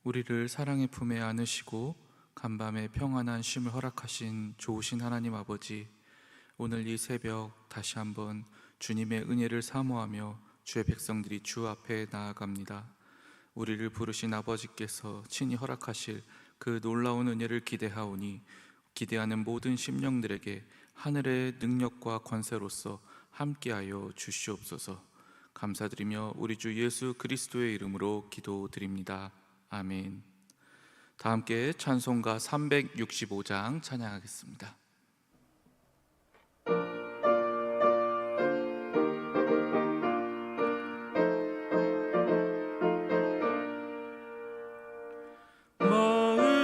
우리를 사랑의 품에 안으시고 간밤에 평안한 쉼을 허락하신 좋으신 하나님 아버지, 오늘 이 새벽 다시 한번 주님의 은혜를 사모하며 주의 백성들이 주 앞에 나아갑니다. 우리를 부르신 아버지께서 친히 허락하실 그 놀라운 은혜를 기대하오니 기대하는 모든 심령들에게 하늘의 능력과 권세로서 함께하여 주시옵소서. 감사드리며 우리 주 예수 그리스도의 이름으로 기도드립니다. 아멘. 다 함께 찬송가 365장 찬양하겠습니다.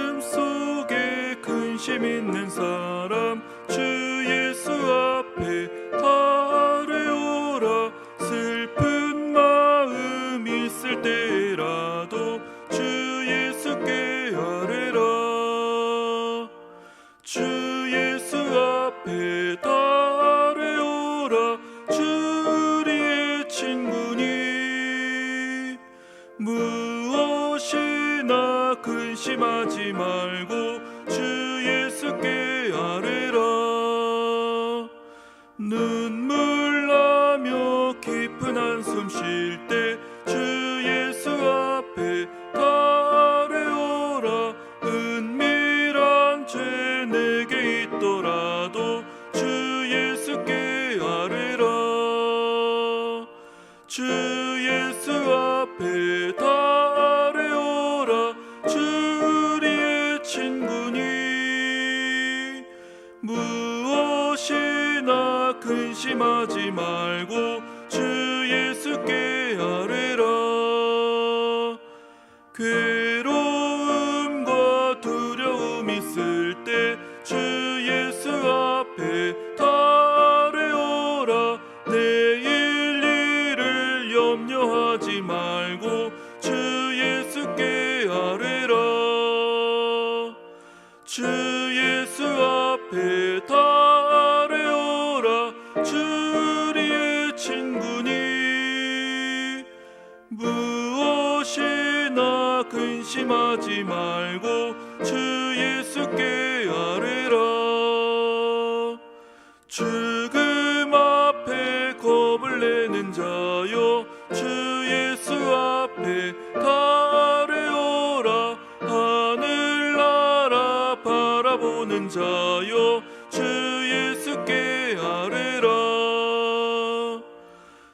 마음속에 근심 있는 사람 주 예수 앞에 달려오라. 슬픈 마음 있을 때라도 주 예수께 아뢰라. 주 예수 앞에 달려오라. 주 우리의 친구니 무엇이나 근심하지 말고 주 예수께 아뢰라. 눈물 나며 깊은 한숨 쉴 때 주 예수 앞에 달려오라. 은밀한 죄 내게 있더라도 주 예수께 아뢰라. 주 예수 앞에 달려오라. 주 우리의 친구니 무엇이나 근심하지 말고 주 예수께 아뢰라. 괴로움과 두려움 있을 때 주 예수 앞에 달려오라. 내일 일을 염려하지 말고 주 예수께 아뢰라. 주 예수 앞에 달려오라. 주리의 친구니 무엇이나 근심하지 말고 주 예수께 아뢰라. 죽음 앞에 겁을 내는 자여, 주 예수 앞에 달려오라. 하늘나라 바라보는 자여, 주 예수께 아뢰라.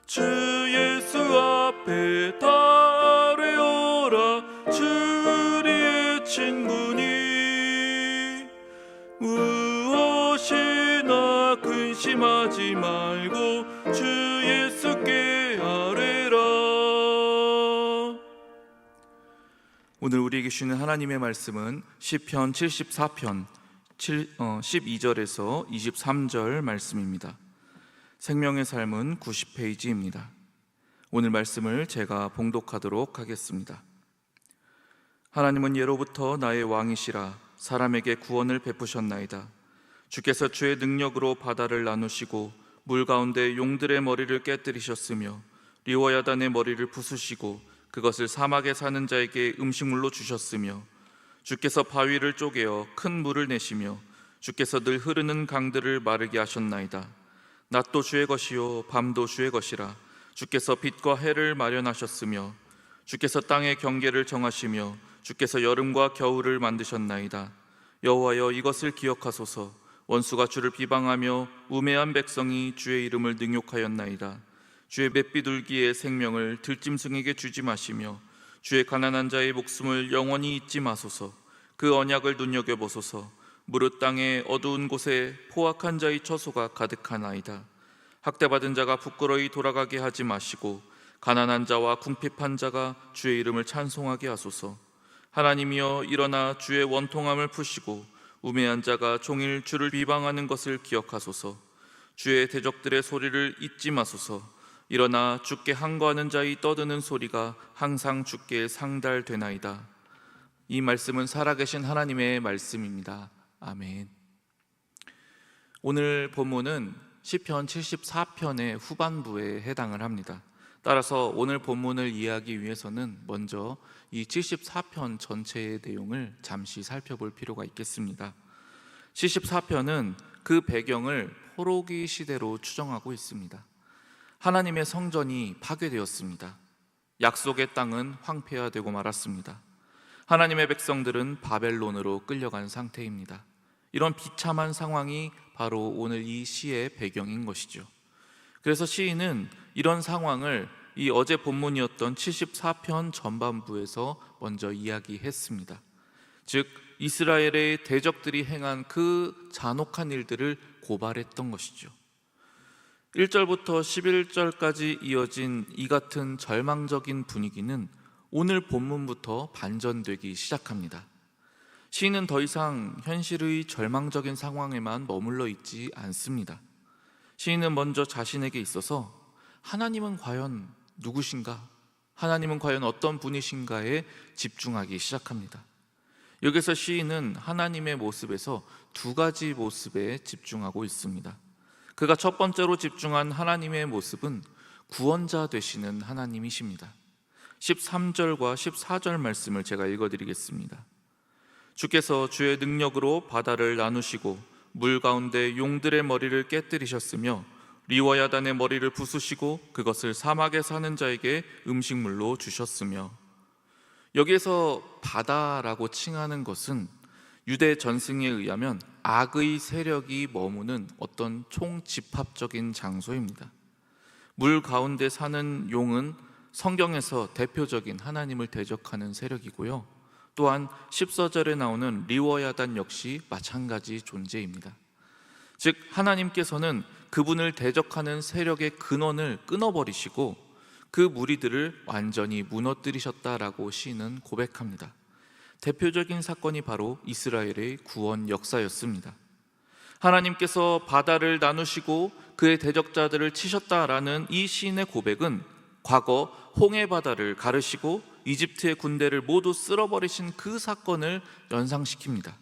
주 예수 앞에 달려오라. 주리의 친구니 무엇이나 근심하지 말고 주 예수께 아뢰라. 오늘 우리에게 주시는 하나님의 말씀은 시편 74편 12절에서 23절 말씀입니다. 생명의 삶은 90페이지입니다. 오늘 말씀을 제가 봉독하도록 하겠습니다. 하나님은 예로부터 나의 왕이시라. 사람에게 구원을 베푸셨나이다. 주께서 주의 능력으로 바다를 나누시고 물 가운데 용들의 머리를 깨뜨리셨으며 리워야단의 머리를 부수시고 그것을 사막에 사는 자에게 음식물로 주셨으며 주께서 바위를 쪼개어 큰 물을 내시며 주께서 늘 흐르는 강들을 마르게 하셨나이다. 낮도 주의 것이요 밤도 주의 것이라. 주께서 빛과 해를 마련하셨으며 주께서 땅의 경계를 정하시며 주께서 여름과 겨울을 만드셨나이다. 여호와여, 이것을 기억하소서. 원수가 주를 비방하며 우매한 백성이 주의 이름을 능욕하였나이다. 주의 맷비둘기의 생명을 들짐승에게 주지 마시며 주의 가난한 자의 목숨을 영원히 잊지 마소서. 그 언약을 눈여겨보소서. 무릇 땅의 어두운 곳에 포악한 자의 처소가 가득하나이다. 학대받은 자가 부끄러이 돌아가게 하지 마시고 가난한 자와 궁핍한 자가 주의 이름을 찬송하게 하소서. 하나님이여, 일어나 주의 원통함을 푸시고 우매한 자가 종일 주를 비방하는 것을 기억하소서. 주의 대적들의 소리를 잊지 마소서. 일어나 주께 항거하는 자의 떠드는 소리가 항상 주께 상달되나이다. 이 말씀은 살아계신 하나님의 말씀입니다. 아멘. 오늘 본문은 시편 74편의 후반부에 해당을 합니다. 따라서 오늘 본문을 이해하기 위해서는 먼저 이 74편 전체의 내용을 잠시 살펴볼 필요가 있겠습니다. 74편은 그 배경을 포로기 시대로 추정하고 있습니다. 하나님의 성전이 파괴되었습니다. 약속의 땅은 황폐화되고 말았습니다. 하나님의 백성들은 바벨론으로 끌려간 상태입니다. 이런 비참한 상황이 바로 오늘 이 시의 배경인 것이죠. 그래서 시인은 이런 상황을 이 어제 본문이었던 74편 전반부에서 먼저 이야기했습니다. 즉 이스라엘의 대적들이 행한 그 잔혹한 일들을 고발했던 것이죠. 1절부터 11절까지 이어진 이 같은 절망적인 분위기는 오늘 본문부터 반전되기 시작합니다. 시인은 더 이상 현실의 절망적인 상황에만 머물러 있지 않습니다. 시인은 먼저 자신에게 있어서 하나님은 과연 누구신가? 하나님은 과연 어떤 분이신가에 집중하기 시작합니다. 여기서 시인은 하나님의 모습에서 두 가지 모습에 집중하고 있습니다. 그가 첫 번째로 집중한 하나님의 모습은 구원자 되시는 하나님이십니다. 13절과 14절 말씀을 제가 읽어드리겠습니다. 주께서 주의 능력으로 바다를 나누시고 물 가운데 용들의 머리를 깨뜨리셨으며 리워야단의 머리를 부수시고 그것을 사막에 사는 자에게 음식물로 주셨으며. 여기에서 바다라고 칭하는 것은 유대 전승에 의하면 악의 세력이 머무는 어떤 총집합적인 장소입니다. 물 가운데 사는 용은 성경에서 대표적인 하나님을 대적하는 세력이고요, 또한 14절에 나오는 리워야단 역시 마찬가지 존재입니다. 즉 하나님께서는 그분을 대적하는 세력의 근원을 끊어버리시고 그 무리들을 완전히 무너뜨리셨다라고 시인은 고백합니다. 대표적인 사건이 바로 이스라엘의 구원 역사였습니다. 하나님께서 바다를 나누시고 그의 대적자들을 치셨다라는 이 시인의 고백은 과거 홍해 바다를 가르시고 이집트의 군대를 모두 쓸어버리신 그 사건을 연상시킵니다.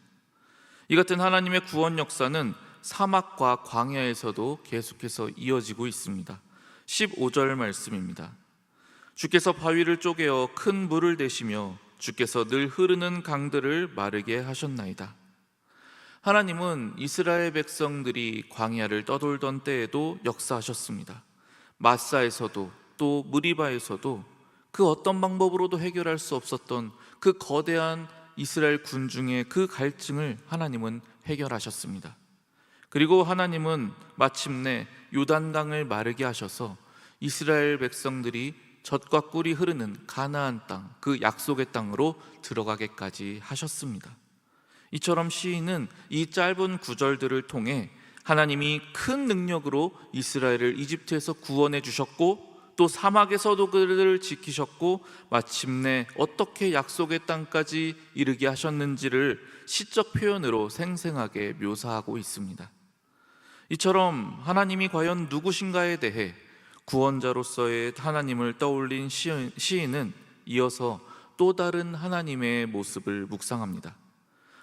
이 같은 하나님의 구원 역사는 사막과 광야에서도 계속해서 이어지고 있습니다. 15절 말씀입니다. 주께서 바위를 쪼개어 큰 물을 대시며 주께서 늘 흐르는 강들을 마르게 하셨나이다. 하나님은 이스라엘 백성들이 광야를 떠돌던 때에도 역사하셨습니다. 마사에서도 또 무리바에서도 그 어떤 방법으로도 해결할 수 없었던 그 거대한 이스라엘 군중의 그 갈증을 하나님은 해결하셨습니다. 그리고 하나님은 마침내 요단강을 마르게 하셔서 이스라엘 백성들이 젖과 꿀이 흐르는 가나안 땅, 그 약속의 땅으로 들어가게까지 하셨습니다. 이처럼 시인은 이 짧은 구절들을 통해 하나님이 큰 능력으로 이스라엘을 이집트에서 구원해 주셨고 또 사막에서도 그들을 지키셨고 마침내 어떻게 약속의 땅까지 이르게 하셨는지를 시적 표현으로 생생하게 묘사하고 있습니다. 이처럼 하나님이 과연 누구신가에 대해 구원자로서의 하나님을 떠올린 시인은 이어서 또 다른 하나님의 모습을 묵상합니다.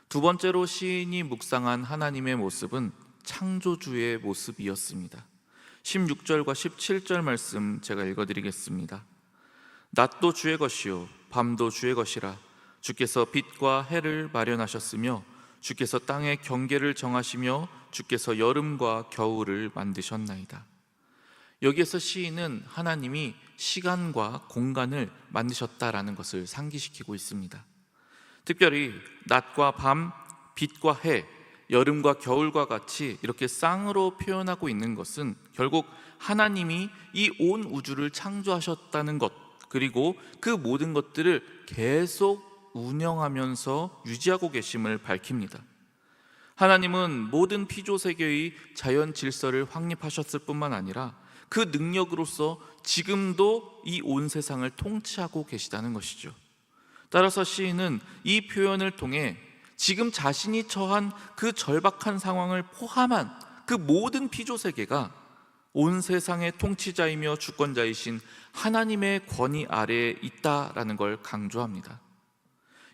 두 번째로 시인이 묵상한 하나님의 모습은 창조주의 모습이었습니다. 16절과 17절 말씀 제가 읽어드리겠습니다. 낮도 주의 것이요 밤도 주의 것이라. 주께서 빛과 해를 마련하셨으며 주께서 땅의 경계를 정하시며 주께서 여름과 겨울을 만드셨나이다. 여기에서 시인은 하나님이 시간과 공간을 만드셨다라는 것을 상기시키고 있습니다. 특별히 낮과 밤, 빛과 해, 여름과 겨울과 같이 이렇게 쌍으로 표현하고 있는 것은 결국 하나님이 이 온 우주를 창조하셨다는 것, 그리고 그 모든 것들을 계속 운영하면서 유지하고 계심을 밝힙니다. 하나님은 모든 피조세계의 자연 질서를 확립하셨을 뿐만 아니라 그 능력으로서 지금도 이 온 세상을 통치하고 계시다는 것이죠. 따라서 시인은 이 표현을 통해 지금 자신이 처한 그 절박한 상황을 포함한 그 모든 피조세계가 온 세상의 통치자이며 주권자이신 하나님의 권위 아래에 있다라는 걸 강조합니다.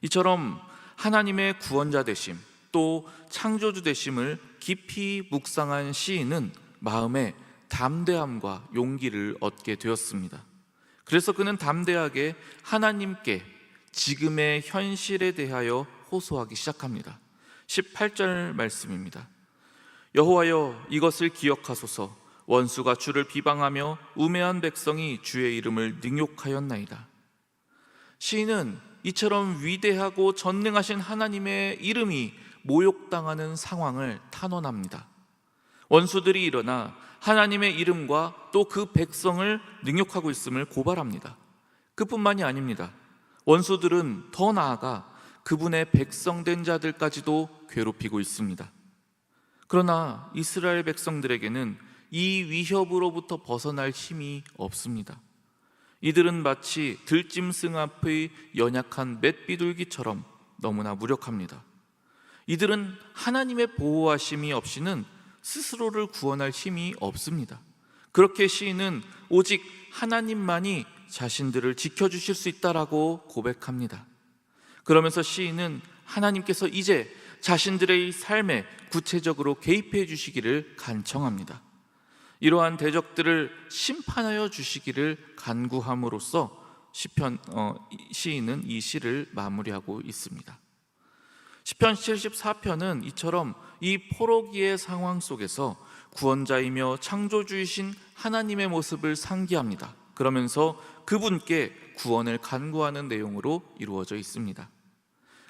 이처럼 하나님의 구원자 되심 또 창조주 되심을 깊이 묵상한 시인은 마음에 담대함과 용기를 얻게 되었습니다. 그래서 그는 담대하게 하나님께 지금의 현실에 대하여 호소하기 시작합니다. 18절 말씀입니다. 여호와여 이것을 기억하소서. 원수가 주를 비방하며 우매한 백성이 주의 이름을 능욕하였나이다. 시인은 이처럼 위대하고 전능하신 하나님의 이름이 모욕당하는 상황을 탄원합니다. 원수들이 일어나 하나님의 이름과 또 그 백성을 능욕하고 있음을 고발합니다. 그뿐만이 아닙니다. 원수들은 더 나아가 그분의 백성된 자들까지도 괴롭히고 있습니다. 그러나 이스라엘 백성들에게는 이 위협으로부터 벗어날 힘이 없습니다. 이들은 마치 들짐승 앞의 연약한 맷비둘기처럼 너무나 무력합니다. 이들은 하나님의 보호하심이 없이는 스스로를 구원할 힘이 없습니다. 그렇게 시인은 오직 하나님만이 자신들을 지켜주실 수 있다라고 고백합니다. 그러면서 시인은 하나님께서 이제 자신들의 삶에 구체적으로 개입해 주시기를 간청합니다. 이러한 대적들을 심판하여 주시기를 간구함으로써 시인은 이 시를 마무리하고 있습니다. 시편 74편은 이처럼 이 포로기의 상황 속에서 구원자이며 창조주이신 하나님의 모습을 상기합니다. 그러면서 그분께 구원을 간구하는 내용으로 이루어져 있습니다.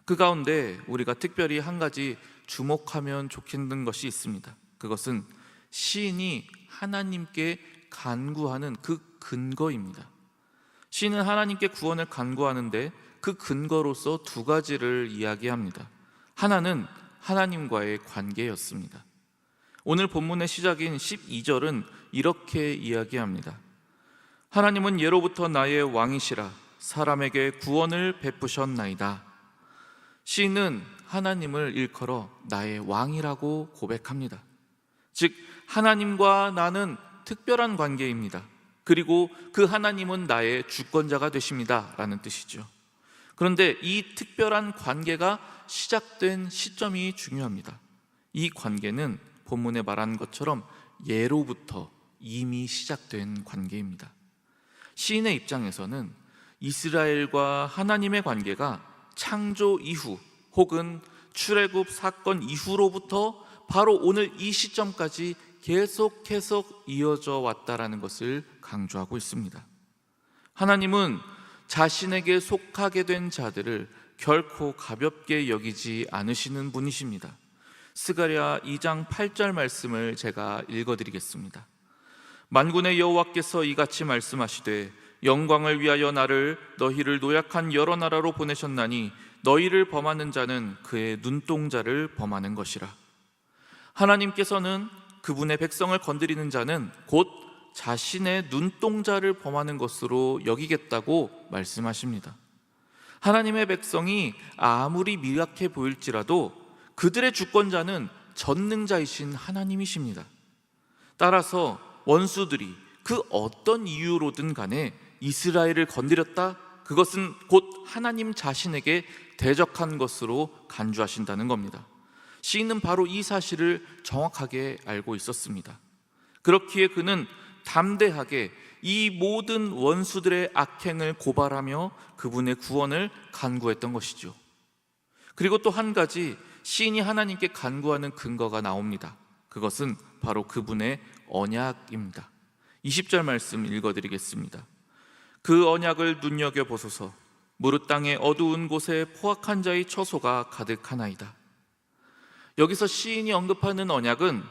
그 가운데 우리가 특별히 한 가지 주목하면 좋겠는 것이 있습니다. 그것은 시인이 하나님께 간구하는 그 근거입니다. 시인은 하나님께 구원을 간구하는데 그 근거로서 두 가지를 이야기합니다. 하나는 하나님과의 관계였습니다. 오늘 본문의 시작인 12절은 이렇게 이야기합니다. 하나님은 예로부터 나의 왕이시라. 사람에게 구원을 베푸셨나이다. 시인은 하나님을 일컬어 나의 왕이라고 고백합니다. 즉 하나님과 나는 특별한 관계입니다. 그리고 그 하나님은 나의 주권자가 되십니다 라는 뜻이죠. 그런데 이 특별한 관계가 시작된 시점이 중요합니다. 이 관계는 본문에 말한 것처럼 예로부터 이미 시작된 관계입니다. 시인의 입장에서는 이스라엘과 하나님의 관계가 창조 이후 혹은 출애굽 사건 이후로부터 바로 오늘 이 시점까지 계속 이어져 왔다라는 것을 강조하고 있습니다. 하나님은 자신에게 속하게 된 자들을 결코 가볍게 여기지 않으시는 분이십니다. 스가랴 2장 8절 말씀을 제가 읽어드리겠습니다. 만군의 여호와께서 이같이 말씀하시되 영광을 위하여 나를 너희를 노약한 여러 나라로 보내셨나니 너희를 범하는 자는 그의 눈동자를 범하는 것이라. 하나님께서는 그분의 백성을 건드리는 자는 곧 자신의 눈동자를 범하는 것으로 여기겠다고 말씀하십니다. 하나님의 백성이 아무리 미약해 보일지라도 그들의 주권자는 전능자이신 하나님이십니다. 따라서 원수들이 그 어떤 이유로든 간에 이스라엘을 건드렸다, 그것은 곧 하나님 자신에게 대적한 것으로 간주하신다는 겁니다. 시인은 바로 이 사실을 정확하게 알고 있었습니다. 그렇기에 그는 담대하게 이 모든 원수들의 악행을 고발하며 그분의 구원을 간구했던 것이죠. 그리고 또 한 가지 시인이 하나님께 간구하는 근거가 나옵니다. 그것은 바로 그분의 언약입니다. 20절 말씀 읽어드리겠습니다. 그 언약을 눈여겨보소서. 무릇 땅의 어두운 곳에 포악한 자의 처소가 가득하나이다. 여기서 시인이 언급하는 언약은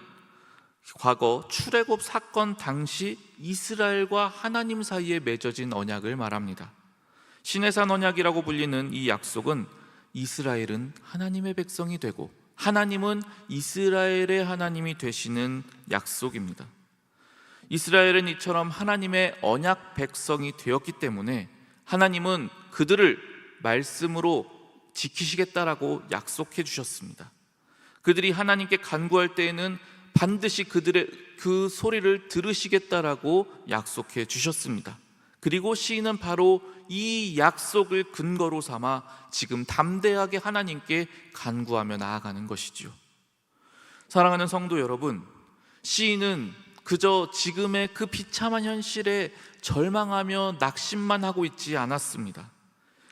과거 출애굽 사건 당시 이스라엘과 하나님 사이에 맺어진 언약을 말합니다. 시내산 언약이라고 불리는 이 약속은 이스라엘은 하나님의 백성이 되고 하나님은 이스라엘의 하나님이 되시는 약속입니다. 이스라엘은 이처럼 하나님의 언약 백성이 되었기 때문에 하나님은 그들을 말씀으로 지키시겠다라고 약속해 주셨습니다. 그들이 하나님께 간구할 때에는 반드시 그들의 그 소리를 들으시겠다라고 약속해 주셨습니다. 그리고 시인은 바로 이 약속을 근거로 삼아 지금 담대하게 하나님께 간구하며 나아가는 것이죠. 사랑하는 성도 여러분, 시인은 그저 지금의 그 비참한 현실에 절망하며 낙심만 하고 있지 않았습니다.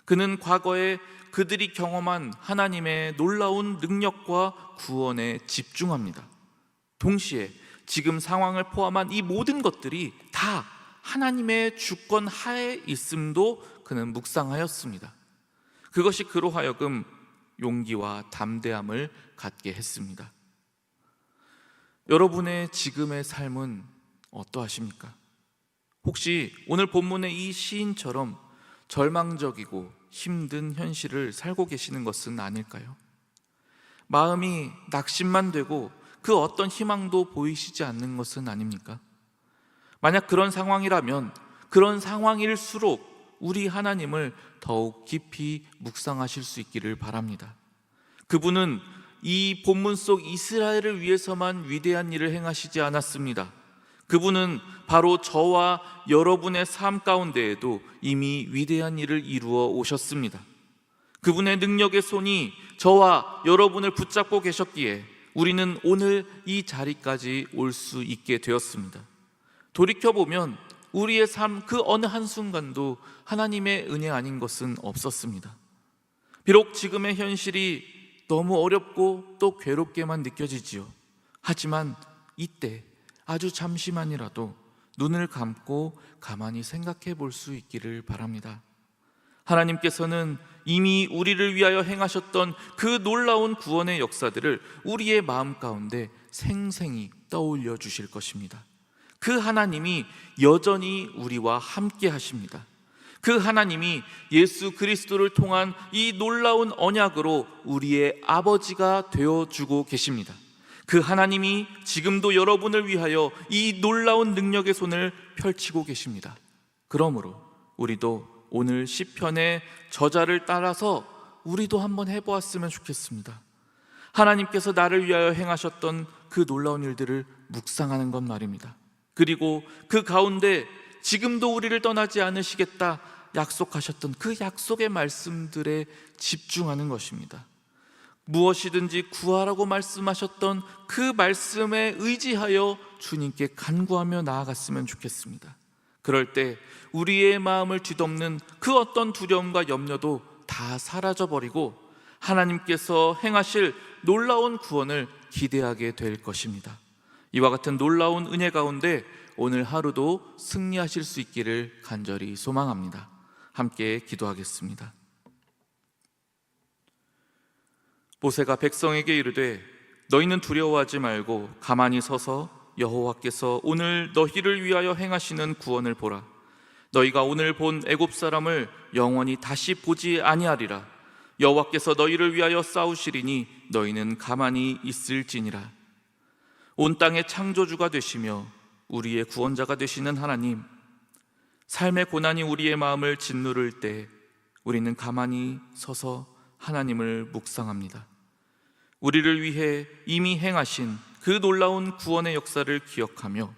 그는 과거에 그들이 경험한 하나님의 놀라운 능력과 구원에 집중합니다. 동시에 지금 상황을 포함한 이 모든 것들이 다 하나님의 주권 하에 있음도 그는 묵상하였습니다. 그것이 그로 하여금 용기와 담대함을 갖게 했습니다. 여러분의 지금의 삶은 어떠하십니까? 혹시 오늘 본문의 이 시인처럼 절망적이고 힘든 현실을 살고 계시는 것은 아닐까요? 마음이 낙심만 되고 그 어떤 희망도 보이시지 않는 것은 아닙니까? 만약 그런 상황이라면 그런 상황일수록 우리 하나님을 더욱 깊이 묵상하실 수 있기를 바랍니다. 그분은 이 본문 속 이스라엘을 위해서만 위대한 일을 행하시지 않았습니다. 그분은 바로 저와 여러분의 삶 가운데에도 이미 위대한 일을 이루어 오셨습니다. 그분의 능력의 손이 저와 여러분을 붙잡고 계셨기에 우리는 오늘 이 자리까지 올 수 있게 되었습니다. 돌이켜보면 우리의 삶 그 어느 한순간도 하나님의 은혜 아닌 것은 없었습니다. 비록 지금의 현실이 너무 어렵고 또 괴롭게만 느껴지지요. 하지만 이때 아주 잠시만이라도 눈을 감고 가만히 생각해 볼 수 있기를 바랍니다. 하나님께서는 이미 우리를 위하여 행하셨던 그 놀라운 구원의 역사들을 우리의 마음 가운데 생생히 떠올려 주실 것입니다. 그 하나님이 여전히 우리와 함께 하십니다. 그 하나님이 예수 그리스도를 통한 이 놀라운 언약으로 우리의 아버지가 되어주고 계십니다. 그 하나님이 지금도 여러분을 위하여 이 놀라운 능력의 손을 펼치고 계십니다. 그러므로 우리도 오늘 시편의 저자를 따라서 우리도 한번 해보았으면 좋겠습니다. 하나님께서 나를 위하여 행하셨던 그 놀라운 일들을 묵상하는 것 말입니다. 그리고 그 가운데 지금도 우리를 떠나지 않으시겠다 약속하셨던 그 약속의 말씀들에 집중하는 것입니다. 무엇이든지 구하라고 말씀하셨던 그 말씀에 의지하여 주님께 간구하며 나아갔으면 좋겠습니다. 그럴 때 우리의 마음을 뒤덮는 그 어떤 두려움과 염려도 다 사라져버리고 하나님께서 행하실 놀라운 구원을 기대하게 될 것입니다. 이와 같은 놀라운 은혜 가운데 오늘 하루도 승리하실 수 있기를 간절히 소망합니다. 함께 기도하겠습니다. 모세가 백성에게 이르되 너희는 두려워하지 말고 가만히 서서 여호와께서 오늘 너희를 위하여 행하시는 구원을 보라. 너희가 오늘 본 애굽 사람을 영원히 다시 보지 아니하리라. 여호와께서 너희를 위하여 싸우시리니 너희는 가만히 있을지니라. 온 땅의 창조주가 되시며 우리의 구원자가 되시는 하나님, 삶의 고난이 우리의 마음을 짓누를 때 우리는 가만히 서서 하나님을 묵상합니다. 우리를 위해 이미 행하신 그 놀라운 구원의 역사를 기억하며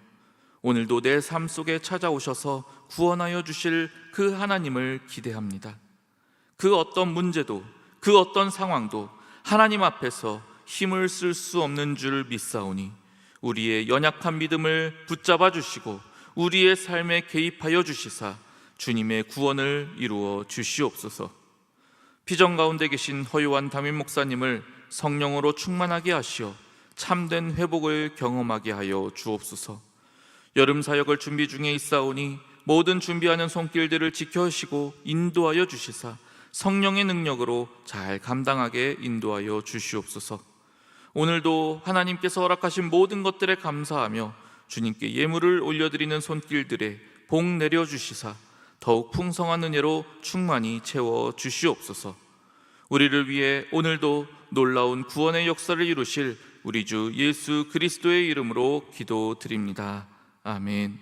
오늘도 내 삶 속에 찾아오셔서 구원하여 주실 그 하나님을 기대합니다. 그 어떤 문제도, 그 어떤 상황도 하나님 앞에서 힘을 쓸 수 없는 줄 믿사오니 우리의 연약한 믿음을 붙잡아 주시고 우리의 삶에 개입하여 주시사 주님의 구원을 이루어 주시옵소서. 피정 가운데 계신 허요한 담임 목사님을 성령으로 충만하게 하시어 참된 회복을 경험하게 하여 주옵소서. 여름 사역을 준비 중에 있사오니 모든 준비하는 손길들을 지켜주시고 인도하여 주시사 성령의 능력으로 잘 감당하게 인도하여 주시옵소서. 오늘도 하나님께서 허락하신 모든 것들에 감사하며 주님께 예물을 올려드리는 손길들에 복 내려주시사 더욱 풍성한 은혜로 충만히 채워 주시옵소서. 우리를 위해 오늘도 놀라운 구원의 역사를 이루실 우리 주 예수 그리스도의 이름으로 기도드립니다. 아멘.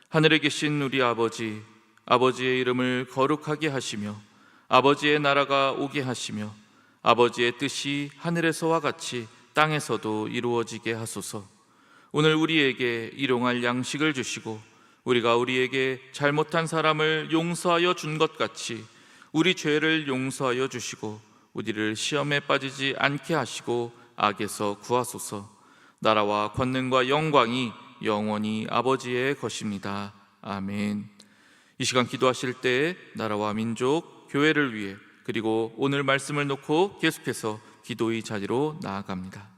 하늘에 계신 우리 아버지, 아버지의 이름을 거룩하게 하시며 아버지의 나라가 오게 하시며 아버지의 뜻이 하늘에서와 같이 땅에서도 이루어지게 하소서. 오늘 우리에게 일용할 양식을 주시고 우리가 우리에게 잘못한 사람을 용서하여 준 것 같이 우리 죄를 용서하여 주시고 우리를 시험에 빠지지 않게 하시고 악에서 구하소서. 나라와 권능과 영광이 영원히 아버지의 것입니다. 아멘. 이 시간 기도하실 때 나라와 민족, 교회를 위해 그리고 오늘 말씀을 놓고 계속해서 기도의 자리로 나아갑니다.